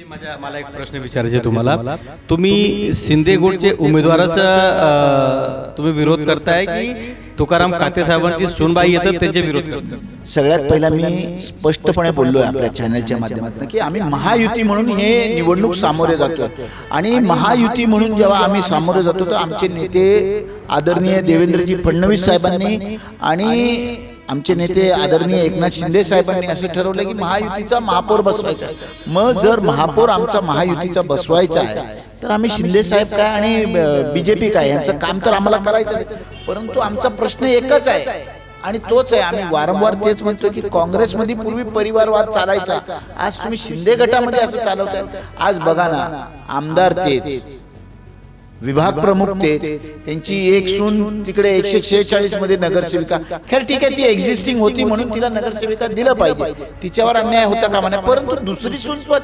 मला एक प्रश्न विचारायचे तुम्हाला. तुम्ही शिंदे गटचे उमेदवाराचा तुम्ही विरोध करताय की तुकाराम काते साहेबांची सुनबाई येतात त्यांचे विरोध करताय? सगळ्यात पहिला मी स्पष्टपणे बोललोय आपल्या चॅनलच्या माध्यमातून की आम्ही महायुती म्हणून हे निवडणूक सामोरे जातोय. आणि महायुती म्हणून जेव्हा आम्ही सामोरे जातो तर आमचे नेते आदरणीय देवेंद्रजी फडणवीस साहेबांनी आणि आमचे नेते आदरणीय एकनाथ शिंदे साहेबांनी असं ठरवलं की महायुतीचा महापौर बसवायचा आहे. मग जर महापौर आमचा महायुतीचा बसवायचा आहे तर आम्ही शिंदे साहेब काय आणि बीजेपी काय यांचं काम तर आम्हाला करायचं आहे. परंतु आमचा प्रश्न एकच आहे आणि तोच आहे. आम्ही वारंवार तेच म्हणतो की काँग्रेसमध्ये पूर्वी परिवारवाद चालायचा, आज तुम्ही शिंदे गटामध्ये असं चालवताय. आज बघा ना, आमदार तेच, विभाग प्रमुख तेच, त्यांची एक सून तिकडे 146 मध्ये नगरसेविका. खैर ठीक आहे, ती एक्झिस्टिंग होती म्हणून तिला नगरसेविका दिलं पाहिजे, तिच्यावर अन्याय होता कामा नये. परंतु दुसरी सून पण,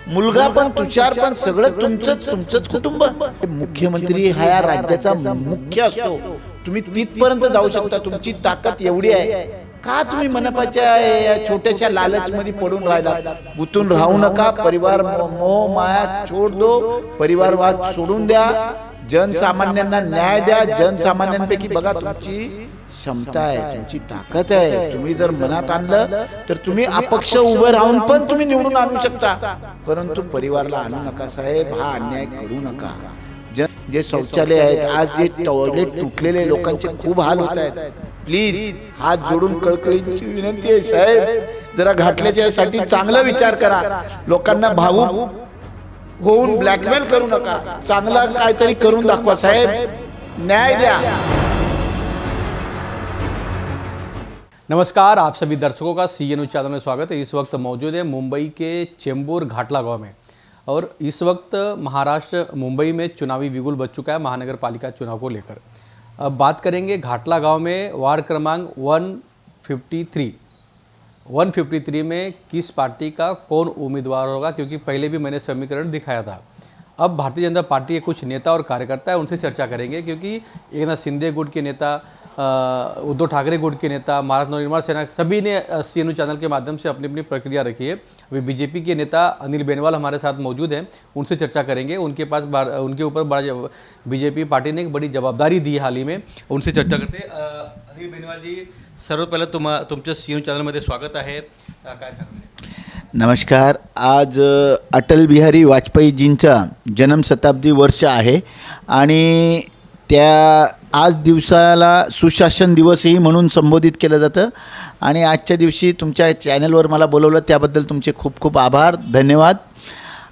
मुलगा पण, तुषार पण, सगळं तुमचंच कुटुंब. मुख्यमंत्री हा या राज्याचा मुख्य असतो, तुम्ही तिथपर्यंत जाऊ शकता, तुमची ताकद एवढी आहे. का तुम्ही मनपाच्या या छोट्याशा लालचमध्ये पडून राहिला? गुंतून राहू नका. परिवार मोह माया छोड दो, परिवारवाद सोडून द्या, जनसामान्यांना न्याय द्या. जनसामान्यांपैकी बघा तुमची क्षमता आहे, तुमची ताकद आहे. तुम्ही जर मनात आणलं तर तुम्ही अपक्ष उभं राहून पण तुम्ही निवडून आणू शकता. परंतु परिवारला आणू नका साहेब, हा अन्याय करू नका. जे शौचालय आहेत, आज जे टॉयलेट तुटलेले लोकांचे खूप हाल होत आहेत. प्लीज हात जोडून कळकळीची विनंती आहे साहेब, जरा घाटल्याच्यासाठी चांगला विचार करा. लोकांना भावूक होऊन ब्लॅकमेल करू नका, चांगलं काहीतरी करून दाखवा साहेब, न्याय द्या. नमस्कार, आप सभी दर्शकों का CNU चैनल में स्वागत है. इस वक्त मौजूद है मुंबई के चेंबूर घाटला गांव में और इस वक्त महाराष्ट्र मुंबई में चुनावी बिगुल बज चुका है महानगर पालिका चुनाव को लेकर. अब बात करेंगे घाटला गांव में वार्ड क्रमांक 153 में किस पार्टी का कौन उम्मीदवार होगा, क्योंकि पहले भी मैंने समीकरण दिखाया था. अब भारतीय जनता पार्टी के कुछ नेता और कार्यकर्ता है, उनसे चर्चा करेंगे, क्योंकि एकनाथ शिंदे गुट के नेता, उद्धव ठाकरे गुट के नेता, महाराष्ट्र नवनिर्माण सेना, सभी ने CNU चैनल के माध्यम से अपनी अपनी प्रक्रिया रखी है. अभी बीजेपी के नेता अनिल बेनीवाल हमारे साथ मौजूद हैं, उनसे चर्चा करेंगे. उनके ऊपर बीजेपी पार्टी ने एक बड़ी जवाबदारी दी हाल ही में, उनसे चर्चा करते हैं. अनिल बेनीवाल जी, सर्वात पहिलं तुमच्या CNU चॅनलमध्ये स्वागत आहे. काय सांगणार? नमस्कार. आज अटल बिहारी वाजपेयीजींचा जन्मशताब्दी वर्ष आहे आणि त्या आज दिवसाला सुशासन दिवसही म्हणून संबोधित केलं जातं. आणि आजच्या दिवशी तुमच्या चॅनलवर मला बोलवलं त्याबद्दल तुमचे खूप खूप आभार, धन्यवाद.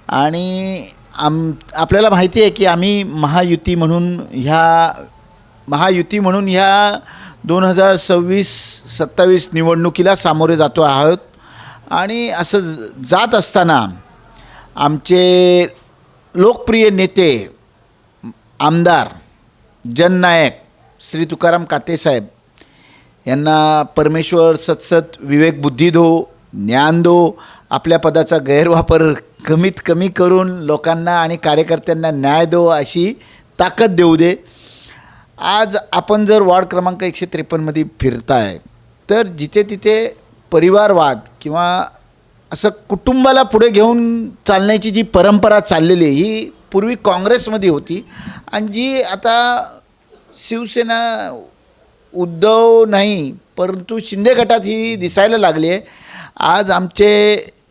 आणि आपल्याला माहिती आहे की आम्ही महायुती म्हणून ह्या 2026-27 निवडणुकीला सामोरे जातो आहोत. आणि असं जात असताना आमचे लोकप्रिय नेते, आमदार, जननायक श्री तुकाराम काते साहेब यांना परमेश्वर सतसत विवेक बुद्धी दो, ज्ञान दो, आपल्या पदाचा गैरवापर कमीत कमी करून लोकांना आणि कार्यकर्त्यांना न्याय दो, अशी ताकद देऊ दे. आज आपण जर वार्ड क्रमांक 153मध्ये फिरताय तर जिथे तिथे परिवारवाद किंवा असं कुटुंबाला पुढे घेऊन चालण्याची जी परंपरा चाललेली आहे ही पूर्वी काँग्रेसमध्ये होती आणि जी आता शिवसेना, उद्धव नाही परंतु शिंदे गटात ही दिसायला लागली आहे. आज आमचे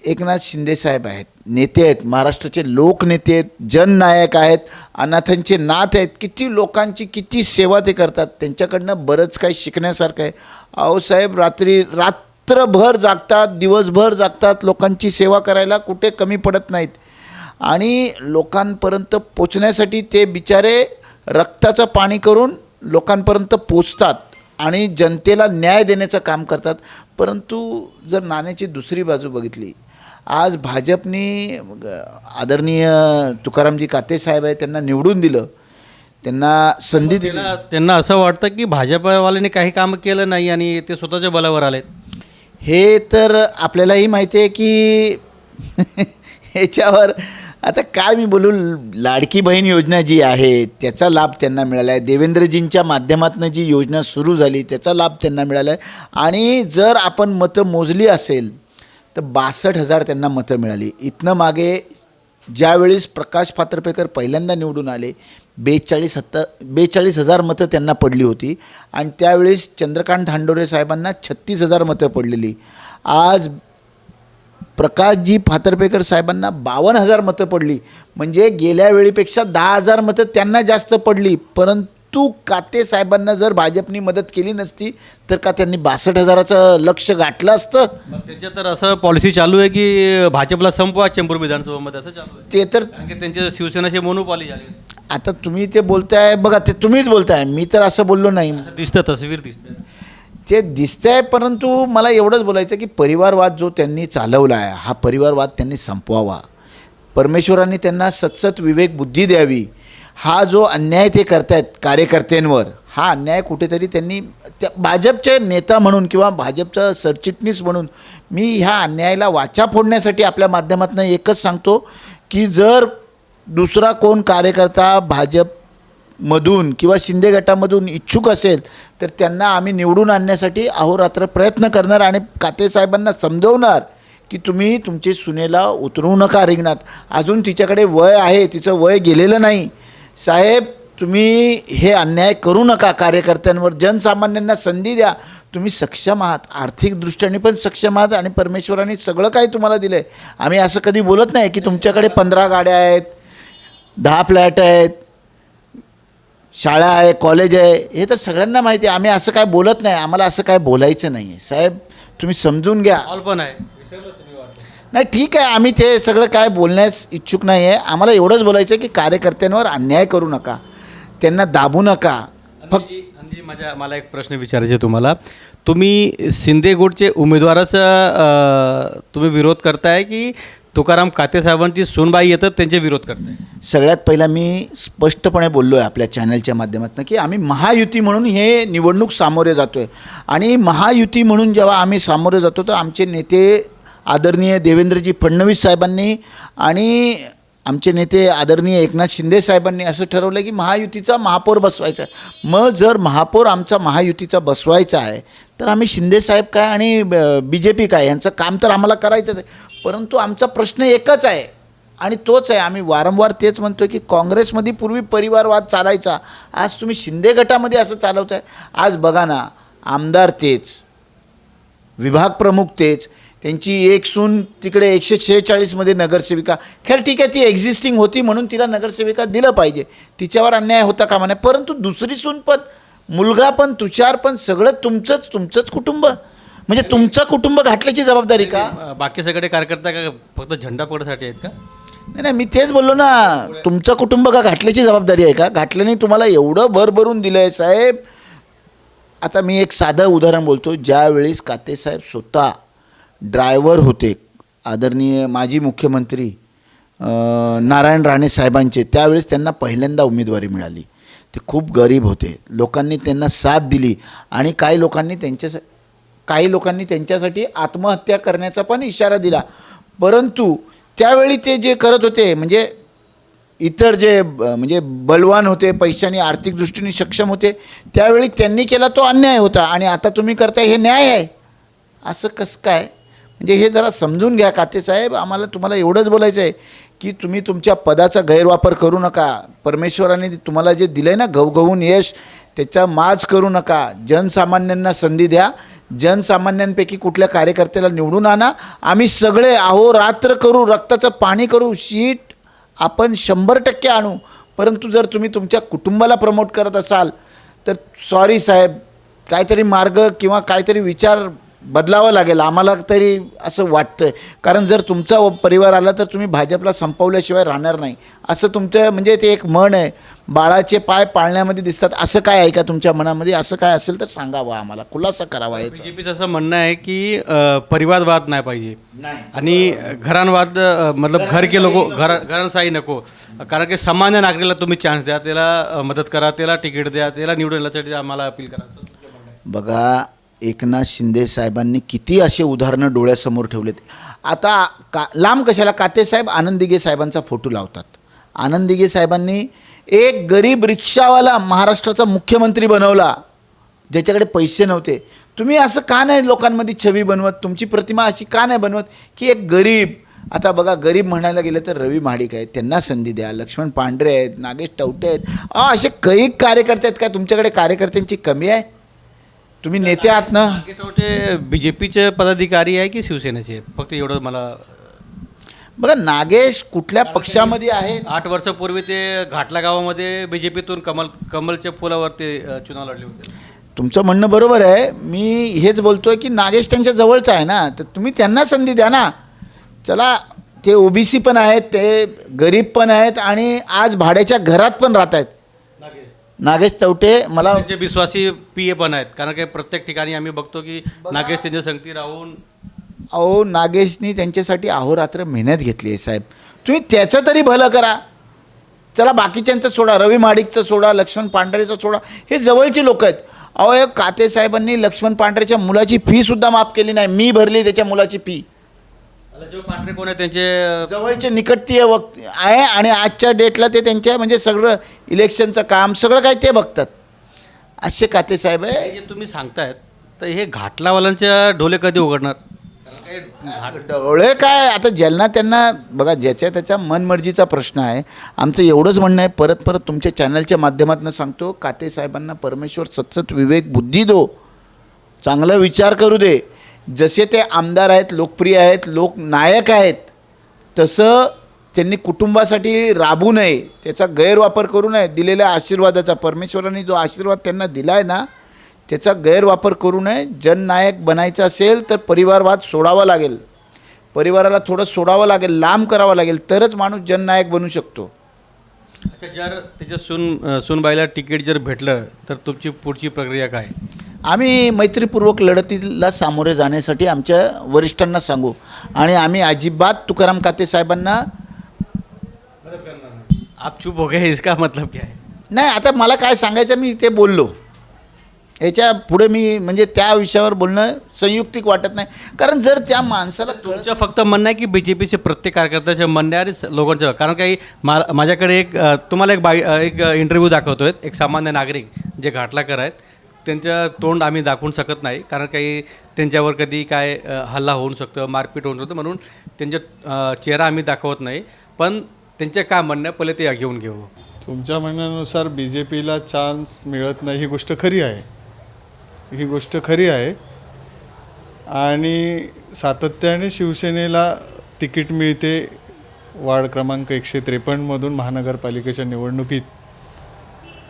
एकनाथ शिंदे साहेब आहेत, नेते आहेत, महाराष्ट्राचे लोकनेते आहेत, जननायक आहेत, अनाथांचे नाथ आहेत. किती लोकांची किती सेवा ते करतात, त्यांच्याकडनं बरंच काही शिकण्यासारखं आहे. अहो साहेब, रात्रभर जागतात, दिवसभर जागतात, लोकांची सेवा करायला कुठे कमी पडत नाहीत. आणि लोकांपर्यंत पोचण्यासाठी ते बिचारे रक्ताचं पाणी करून लोकांपर्यंत पोचतात आणि जनतेला न्याय देण्याचं काम करतात. परंतु जर नाण्याची दुसरी बाजू बघितली, आज भाजपने आदरणीय तुकारामजी काते साहेब आहे त्यांना निवडून दिलं, त्यांना संधी दिली. त्यांना असं वाटतं की भाजपवाल्यांनी काही काम केलं नाही आणि ते स्वतःच्या बलावर आलेत. हे तर आपल्यालाही माहिती आहे की ह्याच्यावर आता काय मी बोलू. लाडकी बहीण योजना जी आहे त्याचा लाभ त्यांना मिळाला आहे. देवेंद्रजींच्या माध्यमातून जी योजना सुरू झाली त्याचा लाभ त्यांना मिळाला आहे. आणि जर आपण मतं मोजली असेल तर 62,000 त्यांना मतं मिळाली. इथनं मागे ज्यावेळेस प्रकाश पात्रपेकर पहिल्यांदा निवडून आले 42,000 मतं त्यांना पडली होती आणि त्यावेळेस चंद्रकांत धांडोरे साहेबांना 36,000 मतं पडलेली. आज प्रकाशजी फातर्पेकर साहेबांना 52,000 मतं पडली, म्हणजे गेल्या वेळीपेक्षा 10,000 मतं त्यांना जास्त पडली. परंतु काते साहेबांना जर भाजपनी मदत केली नसती तर का त्यांनी 62,000चं लक्ष गाठलं असतं? त्यांच्या तर असं पॉलिसी चालू आहे की भाजपला संपवा चेंबूर विधानसभामध्ये, असं चालू आहे. ते तर कारण की त्यांचे शिवसेनाचे मोनोपॉली झाले. आता तुम्ही ते बोलताय बघा, ते तुम्हीच बोलताय, मी तर असं बोललो नाही. दिसतं, तस्वीर दिसतं, ते दिसतंय. परंतु मला एवढंच बोलायचं की परिवारवाद जो त्यांनी चालवला आहे, हा परिवारवाद त्यांनी संपवावा. परमेश्वरांनी त्यांना सतसत विवेक बुद्धी द्यावी. हा जो अन्याय ते करतायत कार्यकर्त्यांवर, हा अन्याय कुठेतरी त्यांनी भाजपचे नेता म्हणून किंवा भाजपचा सरचिटणीस म्हणून मी ह्या अन्यायाला वाचा फोडण्यासाठी आपल्या माध्यमातून एकच सांगतो की जर दुसरा कोण कार्यकर्ता भाजपमधून किंवा शिंदे गटामधून इच्छुक असेल तर त्यांना आम्ही निवडून आणण्यासाठी अहोरात्र प्रयत्न करणार आणि काते साहेबांना समजवणार की तुम्ही तुमची सुनेला उतरवू नका रिंगणात. अजून तिच्याकडे वय आहे, तिचं वय गेलेलं नाही. साहेब, तुम्ही हे अन्याय करू नका कार्यकर्त्यांवर. जनसामान्यांना संधी द्या. तुम्ही सक्षम आहात, आर्थिकदृष्ट्याने पण सक्षम आहात आणि परमेश्वराने सगळं काही तुम्हाला दिलं आहे. आम्ही असं कधी बोलत नाही की तुमच्याकडे 15 गाड्या आहेत, 10 फ्लॅट आहेत, शाळा आहे, कॉलेज आहे. हे तर सगळ्यांना माहिती आहे. आम्ही असं काय बोलत नाही, आम्हाला असं काय बोलायचं नाही आहे. साहेब, तुम्ही समजून घ्या. ऑल पण आहे. नाही, ठीक आहे, आम्ही ते सगळं काय बोलण्यास इच्छुक नाही आहे. आम्हाला एवढंच बोलायचं आहे की कार्यकर्त्यांवर अन्याय करू नका, त्यांना दाबू नका. फक्त मला एक प्रश्न विचारायचे तुम्हाला. तुम्ही शिंदे गटचे उमेदवाराचा तुम्ही विरोध करताय की तुकाराम काते साहेबांची सूनबाई येतात त्यांचे विरोध करताय? सगळ्यात पहिला मी स्पष्टपणे बोललो आहे आपल्या चॅनलच्या माध्यमातून की आम्ही महायुती म्हणून हे निवडणूक सामोरे जातो आहे. आणि महायुती म्हणून जेव्हा आम्ही सामोरे जातो तर आमचे नेते आदरणीय देवेंद्रजी फडणवीस साहेबांनी आणि आमचे नेते आदरणीय एकनाथ शिंदे साहेबांनी असं ठरवलं की महायुतीचा महापौर बसवायचा आहे. मग जर महापौर आमचा महायुतीचा बसवायचा आहे तर आम्ही शिंदे साहेब काय आणि BJP काय यांचं काम तर आम्हाला करायचंच आहे. परंतु आमचा प्रश्न एकच आहे आणि तोच आहे, आम्ही वारंवार तेच म्हणतो की काँग्रेसमध्ये पूर्वी परिवारवाद चालायचा, आज तुम्ही शिंदे गटामध्ये असं चालवताय. आज बघा ना, आमदार तेच, विभाग प्रमुख तेच, त्यांची एक सून तिकडे 146मध्ये नगरसेविका. खैर ठीक आहे, ती एक्झिस्टिंग होती म्हणून तिला नगरसेविका दिलं पाहिजे, तिच्यावर अन्याय होता कामा नये. परंतु दुसरी सून पण, मुलगा पण, तुषार पण, सगळं तुमचंच कुटुंब, म्हणजे तुमचं कुटुंब घातल्याची जबाबदारी का? बाकी सगळे कार्यकर्ता का फक्त झेंडा पकडासाठी आहेत का? नाही, मी तेच बोललो ना, तुमचं कुटुंब का घातल्याची जबाबदारी आहे का? घातल्याने तुम्हाला एवढं भरभरून दिलं आहे साहेब. आता मी एक साधं उदाहरण बोलतो. ज्यावेळेस काते साहेब स्वतः ड्रायव्हर होते आदरणीय माजी मुख्यमंत्री नारायण राणे साहेबांचे, त्यावेळेस त्यांना पहिल्यांदा उमेदवारी मिळाली. ते खूप गरीब होते, लोकांनी त्यांना साथ दिली आणि काही लोकांनी त्यांच्यासाठी आत्महत्या करण्याचा पण इशारा दिला. परंतु त्यावेळी ते जे करत होते, म्हणजे इतर जे म्हणजे बलवान होते, पैशाने आर्थिक दृष्टीने सक्षम होते, त्यावेळी त्यांनी केला तो अन्याय होता आणि आता तुम्ही करताय हे न्याय आहे. असं कसं काय? म्हणजे हे जरा समजून घ्या काते साहेब. आम्हाला तुम्हाला एवढंच बोलायचं आहे की तुम्ही तुमच्या पदाचा गैरवापर करू नका. परमेश्वराने तुम्हाला जे दिलं आहे ना घवघवून यश, त्याचा माज करू नका. जनसामान्यांना संधी द्या. जनसामान्यांपैकी कुठल्या कार्यकर्त्याला निवडून आणा. आम्ही सगळे अहोरात्र करू, रक्ताचं पाणी करू, शीट आपण 100% आणू. परंतु जर तुम्ही तुमच्या कुटुंबाला प्रमोट करत असाल तर सॉरी साहेब, काहीतरी मार्ग किंवा काहीतरी विचार बदलावा लागेल. आम्हाला तरी असं वाटतं आहे. कारण जर तुमचा परिवार आला तर तुम्ही भाजपला संपवल्याशिवाय राहणार नाही, असं तुमचं म्हणजे ते एक म्हण आहे, बाळाचे पाय पाळण्यामध्ये दिसतात. असं काय आहे का तुमच्या मनामध्ये? असं काय असेल तर सांगावं, आम्हाला खुलासा करावा. याचं BJPचं असं म्हणणं आहे की परिवारवाद नाही पाहिजे आणि घरांवाद, मतलब घर के लोक, घरांसाही नको. कारण की सामान्य नागरिकाला तुम्ही चान्स द्या, त्याला मदत करा, त्याला तिकीट द्या, त्याला निवडून येण्यासाठी आम्हाला अपील करा. बघा, एकनाथ शिंदे साहेबांनी किती असे उदाहरणं डोळ्यासमोर ठेवलेत. आता लांब कशाला, काते साहेब आनंद दिघे साहेबांचा फोटो लावतात. आनंद दिघे साहेबांनी एक गरीब रिक्षावाला महाराष्ट्राचा मुख्यमंत्री बनवला ज्याच्याकडे पैसे नव्हते. तुम्ही असं का नाही लोकांमध्ये छवी बनवत, तुमची प्रतिमा अशी का नाही बनवत की एक गरीब आता बघा गरीब म्हणायला गेलं तर रवी महाडिक आहेत, त्यांना संधी द्या. लक्ष्मण पांढरे आहेत, नागेश टवटे आहेत. असे कैक कार्यकर्ते आहेत का? तुमच्याकडे कार्यकर्त्यांची कमी आहे? तुम्ही नेते आहात ना. टवटे बीजेपीचे पदाधिकारी आहे की शिवसेनेचे? फक्त एवढं मला बघा नागेश कुठल्या पक्षामध्ये आहेत? 8 वर्षापूर्वी ते घाटला गावामध्ये बीजेपीतून कमलच्या फुलावर ते चुनाव लढले होते. तुमचं म्हणणं बरोबर आहे. मी हेच बोलतोय की नागेश त्यांच्या जवळचा आहे ना, तर तुम्ही त्यांना संधी द्या ना. चला, ते ओबीसी पण आहेत, ते गरीब पण आहेत आणि आज भाड्याच्या घरात पण राहत आहेत. नागेश चौटे मला त्यांचे विश्वासी पीए पण आहेत, कारण की प्रत्येक ठिकाणी आम्ही बघतो की नागेश त्यांच्या संगती राहून. अहो नागेशनी त्यांच्यासाठी अहोरात्र मेहनत घेतली आहे साहेब. तुम्ही त्याचं तरी भलं करा. चला बाकीच्यांचं सोडा, रवी महाडिकचं सोडा, लक्ष्मण पांढरेचं सोडा, हे जवळची लोक आहेत. अहो हे काते साहेबांनी लक्ष्मण पांढरेच्या मुलाची फीसुद्धा माफ केली नाही. मी भरली त्याच्या मुलाची फी. लक्ष्मण पांढरे कोण आहे? त्यांचे जवळचे निकटतीय आहे आणि आजच्या डेटला ते त्यांच्या म्हणजे सगळं इलेक्शनचं काम सगळं काय ते बघतात. असे काते साहेब आहे. हे जे तुम्ही सांगतायत, तर हे घाटलावाल्यांच्या ढोले कधी उघडणार? डोळे काय आता ज्यांना त्यांना बघा, ज्याच्या त्याच्या मनमर्जीचा प्रश्न आहे. आमचं एवढंच म्हणणं आहे, परत परत तुमच्या चॅनलच्या माध्यमातून सांगतो, काते साहेबांना परमेश्वर सतसत विवेक बुद्धी दो, चांगला विचार करू दे. जसे ते आमदार आहेत, लोकप्रिय आहेत, लोकनायक आहेत, तसं त्यांनी कुटुंबासाठी राबू नये, त्याचा गैरवापर करू नये. दिलेल्या आशीर्वादाचा, परमेश्वरांनी जो आशीर्वाद त्यांना दिला आहे ना, त्याचा गैरवापर करू नये. जननायक बनायचं असेल तर परिवारवाद सोडावा लागेल, परिवाराला थोडं सोडावं लागेल, लांब करावं लागेल, तरच माणूस जननायक बनू शकतो. अच्छा, जर त्याच्या सूनबाईला तिकीट जर भेटलं तर तुमची पुढची प्रक्रिया काय? आम्ही मैत्रीपूर्वक लढतीला सामोरे जाण्यासाठी आमच्या वरिष्ठांना सांगू आणि आम्ही अजिबात तुकाराम काते साहेबांना आप चुप हो गए, इसका मतलब क्या है? नाही, आता मला काय सांगायचं मी ते बोललो. याच्या पुढे मी म्हणजे त्या विषयावर बोलणं संयुक्तिक वाटत नाही. कारण जर त्या माणसाला तुमचं फक्त म्हणणं आहे की बीजेपीचे प्रत्येक कार्यकर्त्याचे म्हणणे आणि लोकांचं, कारण काही माझ्याकडे एक तुम्हाला एक इंटरव्ह्यू दाखवतोय. एक सामान्य नागरिक जे घाटलाकर आहेत, त्यांचं तोंड आम्ही दाखवू शकत नाही, कारण काही त्यांच्यावर कधी काय हल्ला होऊ शकतं, मारपीट होऊ शकतं, म्हणून त्यांच्या चेहरा आम्ही दाखवत नाही. पण त्यांचे काय म्हणणं पहिले ते घेऊन घेऊ. तुमच्या म्हणण्यानुसार बी जे पीला चान्स मिळत नाही, ही गोष्ट खरी आहे. ही गोष्ट खरी आहे आणि सातत्याने शिवसेनेला तिकीट मिळते वार्ड क्रमांक 153मधून महानगरपालिकेच्या निवडणुकीत.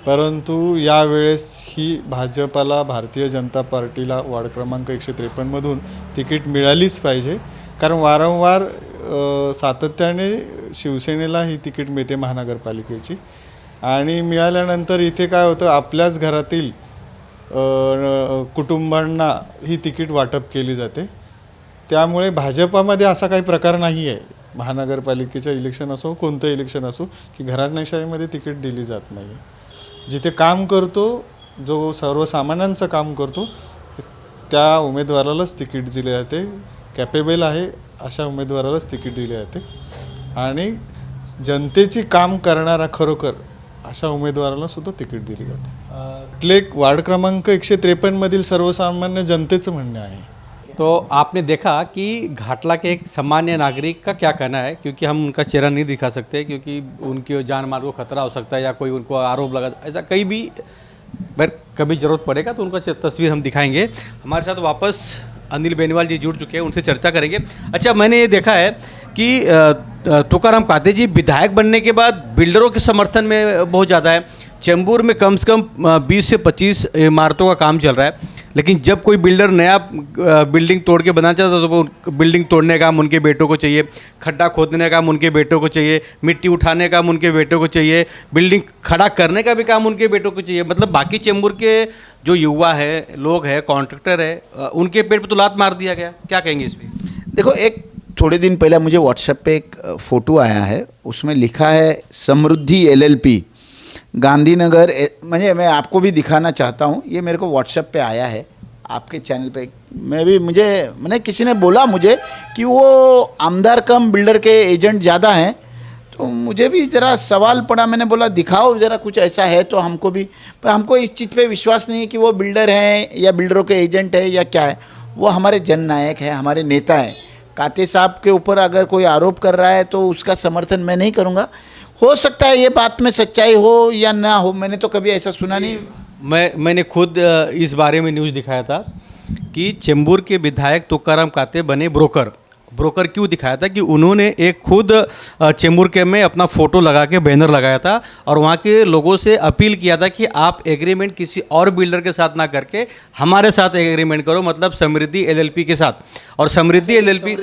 परंतु यावेळेस ही भाजपाला, भारतीय जनता पार्टीला वार्ड क्रमांक 153मधून तिकीट मिळालीच पाहिजे. कारण वारंवार सातत्याने शिवसेनेला ही तिकीट मिळते महानगरपालिकेची आणि मिळाल्यानंतर इथे काय होतं, आपल्याच घरातील कुटुंबांना ही तिकीट वाटप केली जाते. त्यामुळे भाजपामध्ये असा काही प्रकार नाही आहे, महानगरपालिकेचं इलेक्शन असो, कोणतं इलेक्शन असो, की घराणेशाहीमध्ये तिकीट दिली जात नाही. जिथे काम करतो, जो सर्वसामान्यांचं काम करतो, त्या उमेदवारालाच तिकीट दिले जाते. कॅपेबल आहे अशा उमेदवारालाच तिकीट दिले जाते आणि जनतेची काम करणारा खरोखर अशा उमेदवाराला सुद्धा तिकीट दिली जाते. वार्ड क्रमांक 153मधील सर्वसामान्य जनतेचं म्हणणं आहे. तो आपने देखा कि घाटला के एक सामान्य नागरिक का क्या कहना है, क्योंकि हम उनका चेहरा नहीं दिखा सकते, क्योंकि उनकी जान माल को खतरा हो सकता है या कोई उनको आरोप लगा, ऐसा कहीं भी अगर कभी ज़रूरत पड़ेगा तो उनका तस्वीर हम दिखाएंगे. हमारे साथ वापस अनिल बेनीवाल जी जुड़ चुके हैं, उनसे चर्चा करेंगे. अच्छा, मैंने ये देखा है कि तुकाराम काते जी विधायक बनने के बाद बिल्डरों के समर्थन में बहुत ज़्यादा है. चेंबूर में कम से कम 20 से 25 इमारतों का काम चल रहा है, लेकिन जब कोई बिल्डर नया बिल्डिंग तोड़ के बनाना चाहता है तो वो बिल्डिंग तोड़ने का काम उनके बेटों को चाहिए, खड्डा खोदने का काम उनके बेटों को चाहिए, मिट्टी उठाने का काम उनके बेटों को चाहिए, बिल्डिंग खड़ा करने का भी काम उनके बेटों को चाहिए. मतलब बाकी चेंबूर के जो युवा है, लोग हैं, कॉन्ट्रैक्टर है, उनके पेट पर तो लात मार दिया गया. क्या कहेंगे इस पर? देखो, एक थोड़े दिन पहले मुझे व्हाट्सएप पे एक फ़ोटो आया है, उसमें लिखा है समृद्धि LLP गांधीनगर. मुझे मैं आपको भी दिखाना चाहता हूँ. ये मेरे को व्हाट्सएप पे आया है आपके चैनल पे. मैंने किसी ने बोला मुझे कि वो आमदार कम बिल्डर के एजेंट ज़्यादा हैं, तो मुझे भी ज़रा सवाल पड़ा. मैंने बोला दिखाओ ज़रा कुछ ऐसा है तो हमको भी, पर हमको इस चीज़ पे विश्वास नहीं है कि वो बिल्डर हैं या बिल्डरों के एजेंट है या क्या है. वो हमारे जननायक हैं, हमारे नेता हैं. काते साहब के ऊपर अगर कोई आरोप कर रहा है तो उसका समर्थन मैं नहीं करूँगा। हो सकता है ये बात में सच्चाई हो या ना हो, मैंने तो कभी ऐसा सुना नहीं। मैंने खुद इस बारे में न्यूज़ दिखाया था कि चेंबूर के विधायक तुकाराम काते बने ब्रोकर क्यों दिखाया था कि उन्होंने एक खुद चेंबूर के में अपना फ़ोटो लगा के बैनर लगाया था और वहाँ के लोगों से अपील किया था कि आप एग्रीमेंट किसी और बिल्डर के साथ ना करके हमारे साथ एग्रीमेंट करो, मतलब समृद्धि एलएलपी के साथ। और समृद्धि एलएलपी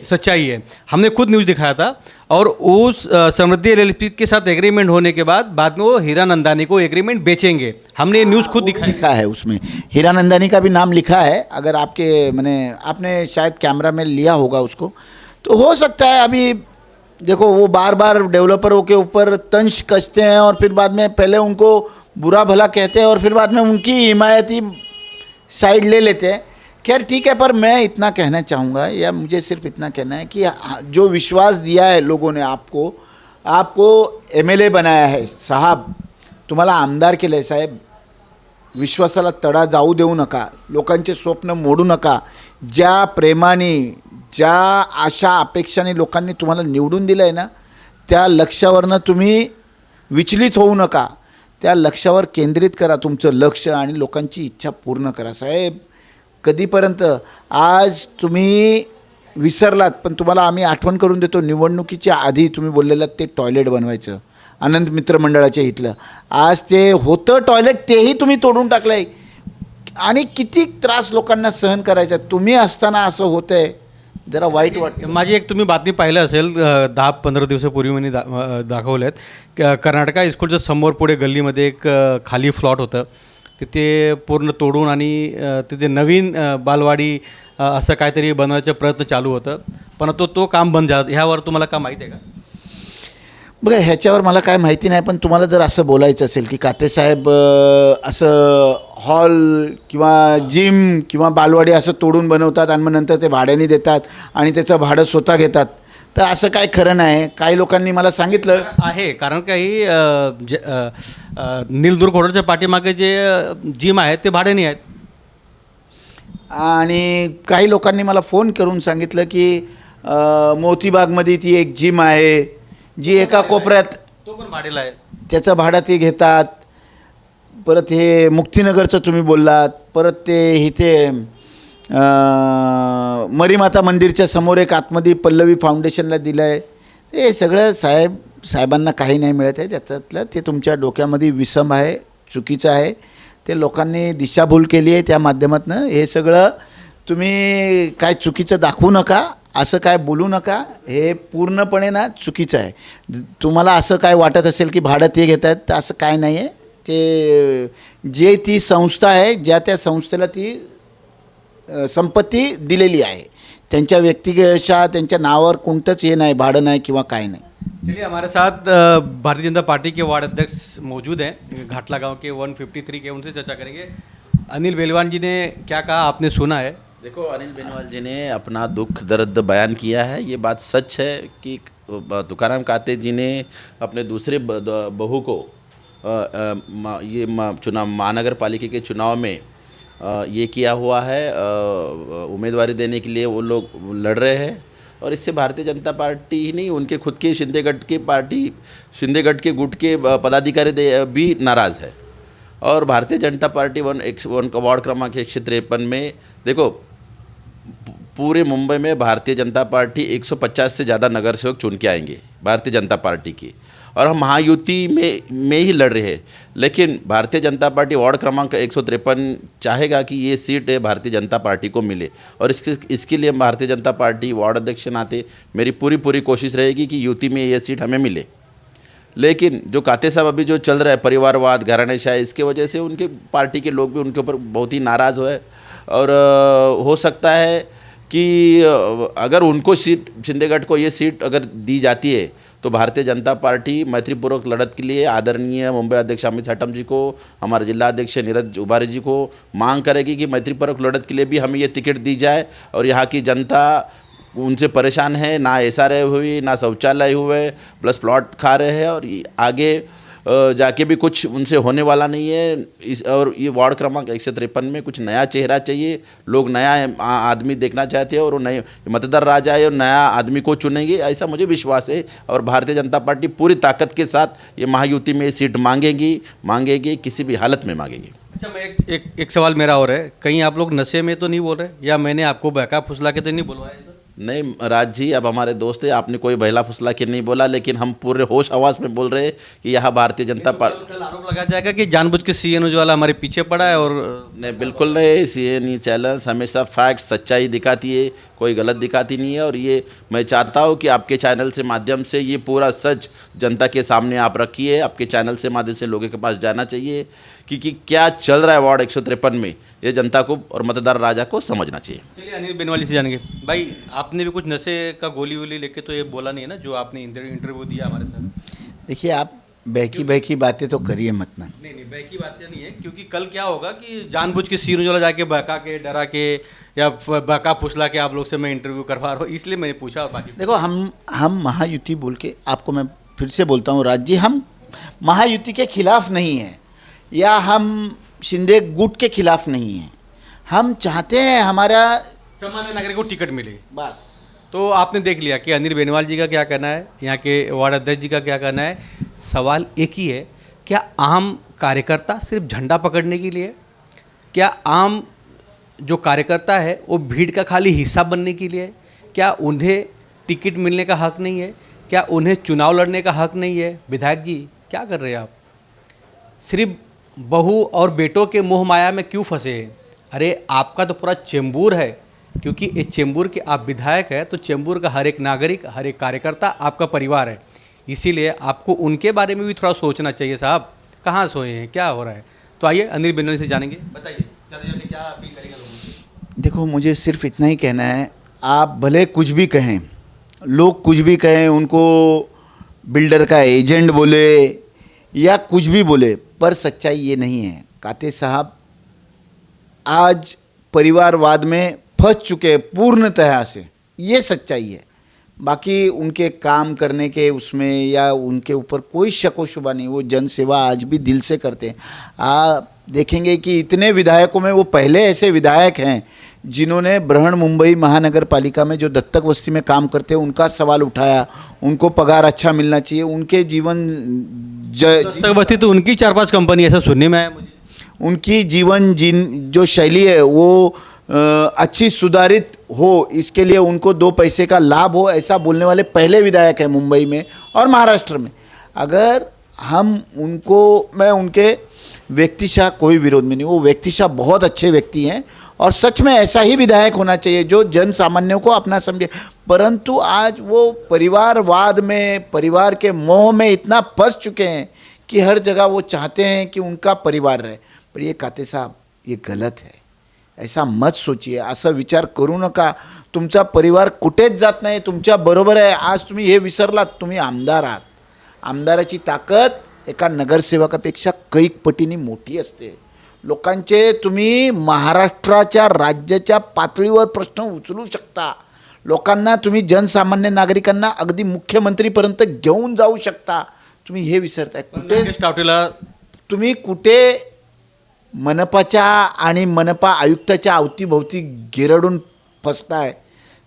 सच्चाई है, हमने खुद न्यूज़ दिखाया था। और उस समृद्धि एलएलपी के साथ एग्रीमेंट होने के बाद में वो हीरानंदानी को एग्रीमेंट बेचेंगे। हमने ये न्यूज़ खुद लिखा है, उसमें हीरानंदानी का भी नाम लिखा है। अगर आपने शायद कैमरा में लिया होगा उसको, तो हो सकता है। अभी देखो वो बार बार डेवलपरों के ऊपर तंज कसते हैं और फिर बाद में पहले उनको बुरा भला कहते हैं और फिर बाद में उनकी हिमायती साइड ले लेते हैं। खैर ठीक है, पर मैं इतना कहना चाहूँगा, या मुझे सिर्फ इतना कहना है कि जो विश्वास दिया है लोगों ने आपको एमएलए बनाया है साहब, तुम्हाला आमदार केलं आहे साहेब, विश्वासाला तडा जाऊ देऊ नका, लोकांचे स्वप्न मोडू नका। ज्या प्रेमाने, ज्या आशा अपेक्षाने लोकांनी तुम्हाला निवडून दिलं आहे ना, त्या लक्ष्यावरनं तुम्ही विचलित होऊ नका, त्या लक्ष्यावर केंद्रित करा तुमचं लक्ष आणि लोकांची इच्छा पूर्ण करा साहेब। कधीपर्यंत आज तुम्ही विसरलात, पण तुम्हाला आम्ही आठवण करून देतो, निवडणुकीच्या आधी तुम्ही बोललेलात ते टॉयलेट बनवायचं आनंद मित्र मंडळाच्या इथलं, आज ते होतं टॉयलेट, तेही तुम्ही तोडून टाकलं आहे। आणि किती त्रास लोकांना सहन करायचा, तुम्ही असताना असं होतं आहे, जरा वाईट वाटतं। माझी एक तुम्ही बातमी पाहिलं असेल 10-15 दिवसापूर्वी मी दाखवले आहेत, कर्नाटका स्कूलच्या समोर पुढे गल्लीमध्ये एक खाली फ्लॉट होतं, तिथे पूर्ण तोडून आणि तिथे नवीन बालवाडी असं काहीतरी बनवायचा प्रयत्न चालू होतं, पण तो काम बंद झालं। ह्यावर तुम्हाला काय माहिती आहे का? बघा, ह्याच्यावर मला काय माहिती नाही, पण तुम्हाला जर असं बोलायचं असेल की कातेसाहेब असं हॉल किंवा जिम किंवा बालवाडी असं तोडून बनवतात आणि मग नंतर ते भाड्याने देतात आणि त्याचं भाडं स्वतः घेतात, तर असं काय खरं नाही। काही लोकांनी मला सांगितलं आहे, कारण काही नीलदुर्ग हॉटेलच्या पाठीमागे जे जिम आहेत ते भाड्याने आहेत। आणि काही लोकांनी मला फोन करून सांगितलं की मोतीबागमध्ये ती एक जिम आहे जी एका कोपऱ्यात, तो पण भाड्याला आहे, त्याचं भाडं ते घेतात। परत हे मुक्तीनगरचं तुम्ही बोललात, परत ते इथे मरीमाता मंदिरच्या समोर एक आतमध्ये पल्लवी फाउंडेशनला दिलं आहे। ते सगळं साहेबांना काही नाही मिळत आहे, त्याच्यातलं ते तुमच्या डोक्यामध्ये विषम आहे, चुकीचं आहे, ते लोकांनी दिशाभूल केली आहे त्या माध्यमातून। हे सगळं तुम्ही काय चुकीचं दाखवू नका, असं काय बोलू नका, हे पूर्णपणे ना चुकीचं आहे। तुम्हाला असं काय वाटत असेल की भाडं ते घेत आहेत, तर असं काय नाही आहे। ते जे ती संस्था आहे, ज्या त्या संस्थेला ती संपत्ती दिलेली आहे, त्यांच्या व्यक्तिगत त्यांच्या नावावर कोणतंच हे नाही, भाडं नाही किंवा काय नाही। चलिए, हमारे साथ भारतीय जनता पार्टी के वार्ड अध्यक्ष मौजूद हैं घाटला गांव के 153 के, उनसे चर्चा करेंगे। अनिल बेलवान जी ने क्या कहा, आपने सुना है। देखो, अनिल बेनीवाल जी ने अपना दुख दर्द बयान किया है। ये बात सच है कि तुकाराम काते जी ने अपने दूसरे बहू को चुनाव महानगर पालिका के चुनाव में ये किया हुआ है, उम्मीदवारी देने के लिए वो लोग लड़ रहे हैं। और इससे भारतीय जनता पार्टी ही नहीं, उनके खुद के शिंदेगढ़ के गुट के पदाधिकारी भी नाराज़ है। और भारतीय जनता पार्टी वन का वार्ड क्रमांक 153 में देखो, पूरे मुंबई में भारतीय जनता पार्टी 150 से ज़्यादा नगर सेवक चुन के आएंगे भारतीय जनता पार्टी की, और हम महायुति में ही लड़ रहे हैं। लेकिन भारतीय जनता पार्टी वार्ड क्रमांक 153 चाहेगा कि ये सीट भारतीय जनता पार्टी को मिले, और इसके लिए भारतीय जनता पार्टी वार्ड अध्यक्ष नाते मेरी पूरी कोशिश रहेगी कि यूपी में ये सीट हमें मिले। लेकिन जो काते साहब अभी जो चल रहा है परिवारवाद, घरानेशाही, इसके वजह से उनके पार्टी के लोग भी उनके ऊपर बहुत ही नाराज़ हुए। और हो सकता है कि अगर उनको सीट, शिंदेगढ़ को ये सीट अगर दी जाती है, तो भारतीय जनता पार्टी मैत्रीपूर्वक लड़त के लिए आदरणीय मुंबई अध्यक्ष अमित साटम जी को, हमारे जिला अध्यक्ष नीरज उबारे जी को मांग करेगी कि मैत्रीपूर्वक लड़त के लिए भी हमें ये टिकट दी जाए। और यहाँ की जनता उनसे परेशान है, ना SRA हुई, ना शौचालय हुए, प्लस प्लॉट खा रहे हैं। और आगे जाके भी कुछ उनसे होने वाला नहीं है। इस और ये वार्ड क्रमांक 153 में कुछ नया चेहरा चाहिए, लोग नया आदमी देखना चाहते हैं और वो नए मतदार राज आए और नया आदमी को चुनेंगे, ऐसा मुझे विश्वास है। और भारतीय जनता पार्टी पूरी ताकत के साथ ये महायुति में सीट मांगेगी, किसी भी हालत में मांगेगी। अच्छा, मैं एक सवाल मेरा और है, कहीं आप लोग नशे में तो नहीं बोल रहे, या मैंने आपको बहका फुसला के तो नहीं बुलवाया सर? नहीं राज जी, अब हमारे दोस्त है, आपने कोई बहला फुसला के नहीं बोला, लेकिन हम पूरे होश आवाज में बोल रहे हैं कि यहाँ भारतीय जनता पार्टी। कल आरोप लगाया जाएगा कि जानबूझ के सीएन उज्ज्वला हमारे पीछे पड़ा है। और नहीं, बिल्कुल नहीं। सीएनई चैनल हमेशा फैक्ट सच्चाई दिखाती है, कोई गलत दिखाती नहीं है। और ये मैं चाहता हूँ कि आपके चैनल से माध्यम से ये पूरा सच जनता के सामने आप रखिए। आपके चैनल से माध्यम से लोगों के पास जाना चाहिए कि क्या चल रहा है वार्ड 153 में, ये जनता को और मतदार राजा को समझना चाहिए। चलिए अनिल बेनवाली से जानेंगे। भाई, आपने भी कुछ नशे का गोली वोली लेके तो ये बोला नहीं है ना, जो आपने इंटरव्यू दिया हमारे साथ? देखिए, आप बहकी बातें तो करिए मत ना। नहीं, बहकी बातें नहीं है, क्योंकि कल क्या होगा कि जानबूझ के सीएन उज्ज्वला जाके बहका के, डरा के या बहका फुसला के आप लोग से मैं इंटरव्यू करवा रहा हूँ, इसलिए मैंने पूछा। और बाकी देखो, हम महायुति बोल के, आपको मैं फिर से बोलता हूँ राज जी, हम महायुति के खिलाफ नहीं हैं या हम शिंदे गुट के खिलाफ नहीं हैं। हम चाहते हैं हमारा सामान्य नागरिक को टिकट मिले, बस। तो आपने देख लिया कि अनिल बेनीवाल जी का क्या कहना है, यहाँ के वार्ड अध्यक्ष जी का क्या कहना है। सवाल एक ही है, क्या आम कार्यकर्ता सिर्फ झंडा पकड़ने के लिए, क्या आम जो कार्यकर्ता है वो भीड़ का खाली हिस्सा बनने के लिए, क्या उन्हें टिकट मिलने का हक नहीं है, क्या उन्हें चुनाव लड़ने का हक नहीं है? विधायक जी, क्या कर रहे हैं आप? सिर्फ बहू और बेटों के मोह माया में क्यों फंसे हैं? अरे आपका तो पूरा चेंबूर है, क्योंकि इस चेंबूर के आप विधायक हैं, तो चेंबूर का हर एक नागरिक, हर एक कार्यकर्ता आपका परिवार है। इसीलिए आपको उनके बारे में भी थोड़ा सोचना चाहिए साहब। कहाँ सोए हैं, क्या हो रहा है? तो आइए अनिल बेनवाली से जानेंगे। बताइए जल्दी क्या अपील करेंगे लोगों से? देखो, मुझे सिर्फ इतना ही कहना है, आप भले कुछ भी कहें, लोग कुछ भी कहें, उनको बिल्डर का एजेंट बोले या कुछ भी बोले, पर सच्चाई ये नहीं है। काते साहब आज परिवारवाद में फंस चुके हैं पूर्णतः से, ये सच्चाई है। बाकी उनके काम करने के उसमें या उनके ऊपर कोई शक व शुबा नहीं, वो जन सेवा आज भी दिल से करते हैं। आप देखेंगे कि इतने विधायकों में वो पहले ऐसे विधायक हैं जिन्होंने बृहन मुंबई महानगर पालिका में जो दत्तक बस्ती में काम करते हैं उनका सवाल उठाया, उनको पगार अच्छा मिलना चाहिए, उनके जीवन दस्तक बस्ती तो उनकी 4-5 कंपनी, ऐसा सुनने में आया मुझे। उनकी जीवन जो शैली है वो अच्छी सुधारित हो, इसके लिए उनको 2 पैसे का लाभ हो, ऐसा बोलने वाले पहले विधायक हैं मुंबई में और महाराष्ट्र में। अगर हम उनको, मैं उनके व्यक्तिशः कोई विरोध में नहीं, वो व्यक्तिशः बहुत अच्छे व्यक्ति हैं और सच में ऐसा ही विधायक होना चाहिए जो जन सामान्यों को अपना समझे। परंतु आज वो परिवारवाद में, परिवार के मोह में इतना फंस चुके हैं कि हर जगह वो चाहते हैं कि उनका परिवार रहे। पर ये काते साहब, ये गलत है, ऐसा मत सोचिए, असं विचार करू नका। तुमचा परिवार कुठेच जात नाही, तुमच्या बरोबर आहे। आज तुम्ही हे विसरलात, तुम्ही आमदार आहात। आमदाराची ताकद एका नगरसेवकापेक्षा कैक पटीने मोठी असते। लोकांचे तुम्ही महाराष्ट्राच्या राज्याच्या पातळीवर प्रश्न उचलू शकता, लोकांना तुम्ही जनसामान्य नागरिकांना अगदी मुख्यमंत्रीपर्यंत घेऊन जाऊ शकता। तुम्ही हे विसरताय। कुठे तुम्ही कुठे मनपाच्या आणि मनपा आयुक्ताच्या अवतीभोवती गिरडून फसताय?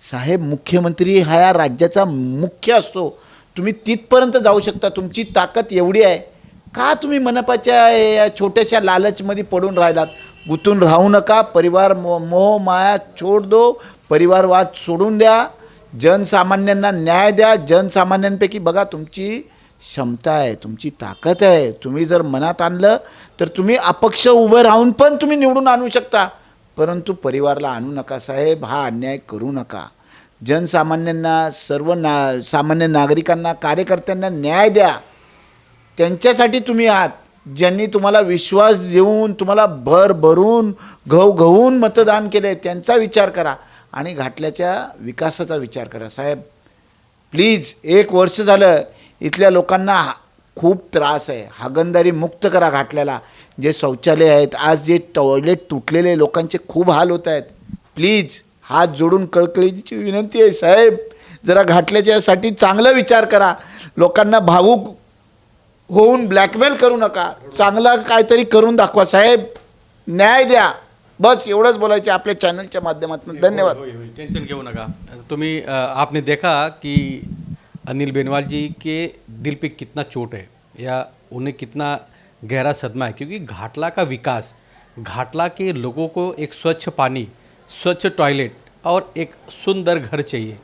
साहेब, मुख्यमंत्री हा या राज्याचा मुख्य असतो, तुम्ही तिथपर्यंत जाऊ शकता, तुमची ताकद एवढी आहे। का तुम्ही मनपाच्या या छोट्याशा लालचमध्ये पडून राहिलात? गुंतून राहू नका। परिवार मोह माया छोड दो, परिवारवाद सोडून द्या, जनसामान्यांना न्याय द्या। जनसामान्यांपैकी बघा, तुमची क्षमता आहे, तुमची ताकद आहे। तुम्ही जर मनात आणलं तर तुम्ही अपक्ष उभं राहून पण तुम्ही निवडून आणू शकता, परंतु परिवाराला आणू नका साहेब, हा अन्याय करू नका। जनसामान्यांना, सामान्य नागरिकांना, कार्यकर्त्यांना न्याय द्या। त्यांच्यासाठी तुम्ही आहात, ज्यांनी तुम्हाला विश्वास देऊन, तुम्हाला भरून घवघवून मतदान केले, त्यांचा विचार करा आणि घाटल्याच्या विकासाचा विचार करा। साहेब प्लीज, 1 वर्ष झालं इथल्या लोकांना खूप त्रास आहे, हागणदारी मुक्त करा घाटल्याला। जे शौचालय आहेत, आज जे टॉयलेट तुटलेले लोकांचे खूप हाल होत आहेत। प्लीज, हात जोडून कळकळीची विनंती आहे साहेब, जरा घाटल्याच्यासाठी चांगला विचार करा। लोकांना भावूक होऊन ब्लॅकमेल करू नका, चांगलं काहीतरी करून दाखवा साहेब, न्याय द्या. बस एवढंच बोलायचं आपल्या चॅनलच्या माध्यमातून. धन्यवाद. टेंशन घेऊ नका. तुम्ही आपने देखा कि अनिल बेनीवाल जी के दिल पे कितना चोट है या उन्हें कितना गहरा सदमा है, क्योंकि घाटला का विकास, घाटला के लोगों को एक स्वच्छ पानी, स्वच्छ टॉयलेट और एक सुंदर घर चाहिए.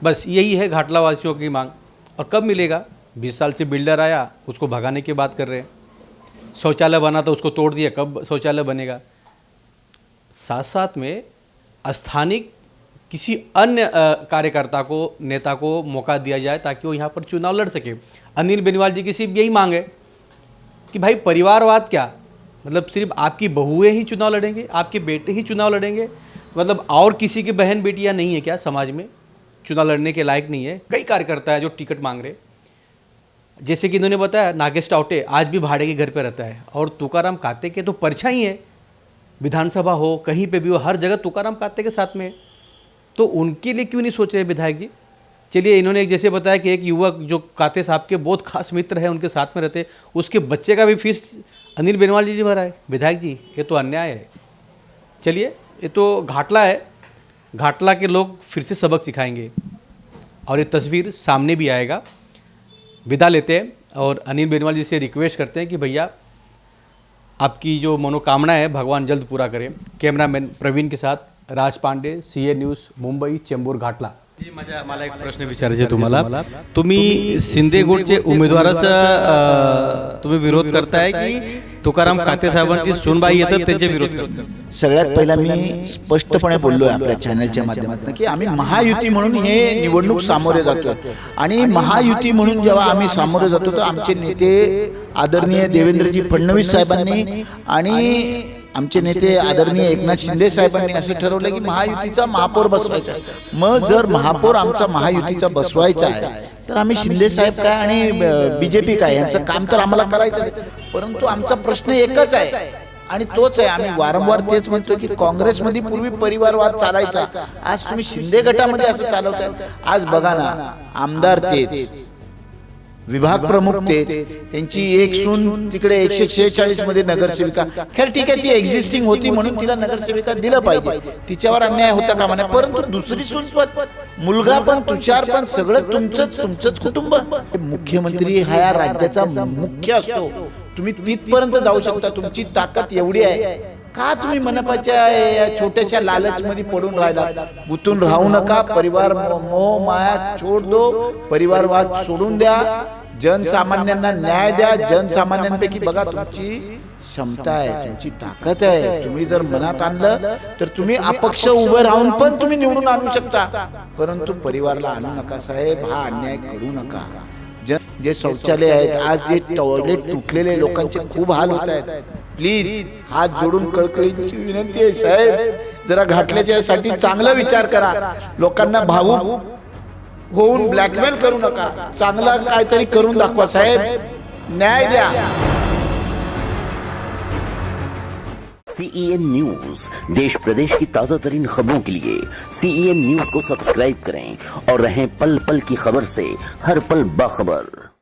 बस यही है घाटला वासियों की मांग. और कब मिलेगा? 20 साल से बिल्डर आया, उसको भगाने की बात कर रहे हैं. शौचालय बना तो उसको तोड़ दिया, कब शौचालय बनेगा? साथ साथ में स्थानिक किसी अन्य कार्यकर्ता को, नेता को मौका दिया जाए ताकि वो यहाँ पर चुनाव लड़ सके. अनिल बेनीवाल जी की सिर्फ यही मांग है कि भाई परिवारवाद क्या, मतलब सिर्फ आपकी बहुएं ही चुनाव लड़ेंगे, आपके बेटे ही चुनाव लड़ेंगे, मतलब और किसी की बहन बेटियां नहीं है क्या समाज में, चुनाव लड़ने के लायक नहीं है? कई कार्यकर्ता है जो टिकट मांग रहे. जैसे कि इन्होंने बताया नागेश टावटे आज भी भाड़े के घर पे रहता है, और तुकाराम काते के तो परछाई है, विधानसभा हो कहीं पे भी हो, हर जगह तुकाराम काते के साथ में. तो उनके लिए क्यों नहीं सोच रहे विधायक जी? चलिए, इन्होंने एक जैसे बताया कि एक युवक जो काते साहब के बहुत खास मित्र है, उनके साथ में रहते, उसके बच्चे का भी फीस अनिल बेनीवाल जी भरा है. विधायक जी, ये तो अन्याय है. चलिए, ये तो घाटला है, घाटला के लोग फिर से सबक सिखाएंगे और ये तस्वीर सामने भी आएगा. विदा लेते हैं और अनिल बेनीवाल जी से रिक्वेस्ट करते हैं कि भैया आपकी जो मनोकामना है भगवान जल्द पूरा करें. कैमरामैन प्रवीण के साथ राज पांडे, CA न्यूज, मुंबई, चेंबूर, घाटला. मला एक प्रश्न विचारायचे तुम्हाला. तुम्ही शिंदे गटचे उमेदवाराचा तुम्ही विरोध करताय की तुकाराम काते साहेबांची सूनबाई येतात त्यांचे विरोध करताय? सगळ्यात पहिला मी स्पष्टपणे बोललोय आपल्या चॅनलच्या माध्यमातून की आम्ही महायुती म्हणून हे निवडणूक सामोरे जातोय. आणि महायुती म्हणून जेव्हा आम्ही सामोरे जातो तर आमचे नेते आदरणीय देवेंद्रजी फडणवीस साहेबांनी आणि आमचे नेते आदरणीय एकनाथ शिंदे साहेबांनी असं ठरवलं की महायुतीचा महापौर बसवायचा आहे. मग जर महापौर आमचा महायुतीचा बसवायचा आहे तर आम्ही शिंदे साहेब काय आणि BJP काय यांचं काम तर आम्हाला करायचं आहे. परंतु आमचा प्रश्न एकच आहे आणि तोच आहे, आम्ही वारंवार तेच म्हणतो की काँग्रेसमध्ये पूर्वी परिवारवाद चालायचा, आज तुम्ही शिंदे गटामध्ये असं चालवताय. आज बघा ना, आमदार तेच, विभाग प्रमुख तेच, त्यांची एक सून तिकडे 146 मध्ये नगरसेविका. खैर ठीक आहे, ती एक्झिस्टिंग होती म्हणून तिला नगरसेविका दिलं पाहिजे, तिच्यावर अन्याय होता कामा नये. परंतु दुसरी सून पण, मुलगा पण, तुषार पण, सगळं तुमचंच कुटुंब. मुख्यमंत्री हा या राज्याचा मुख्य असतो, तुम्ही तिथपर्यंत जाऊ शकता, तुमची ताकद एवढी आहे. का तुम्ही मनपाच्या या छोट्याशा लालचमध्ये पडून राहिला? गुंतून राहू नका. परिवार मोह माया छोड दो, परिवारवाद सोडून द्या, जनसामान्यांना न्याय द्या. जनसामान्यांपैकी बघा तुमची क्षमता आहे, तुमची ताकद आहे. तुम्ही जर मनात आणलं तर तुम्ही अपक्ष उभे राहून पण तुम्ही निवडून आणू शकता. परंतु परिवारला आणू नका साहेब, हा अन्याय करू नका. जे शौचालय आहेत, आज जे टॉयलेट तुटलेले लोकांचे खूप हाल होत आहेत. प्लीज हात जोडून कळकळीची विनंती आहे साहेब, जरा घाटल्याच्यासाठी चांगला विचार करा. लोकांना भावूक होऊन ब्लॅकमेल करू नका, चांगलं काहीतरी करून दाखवा साहेब, न्याय द्या. CEN न्यूज, देश प्रदेश की ताजा तरीन खबरों के लिए CEN न्यूज को सब्सक्राइब करें और रहें पल पल की खबर से हर पल बाखबर.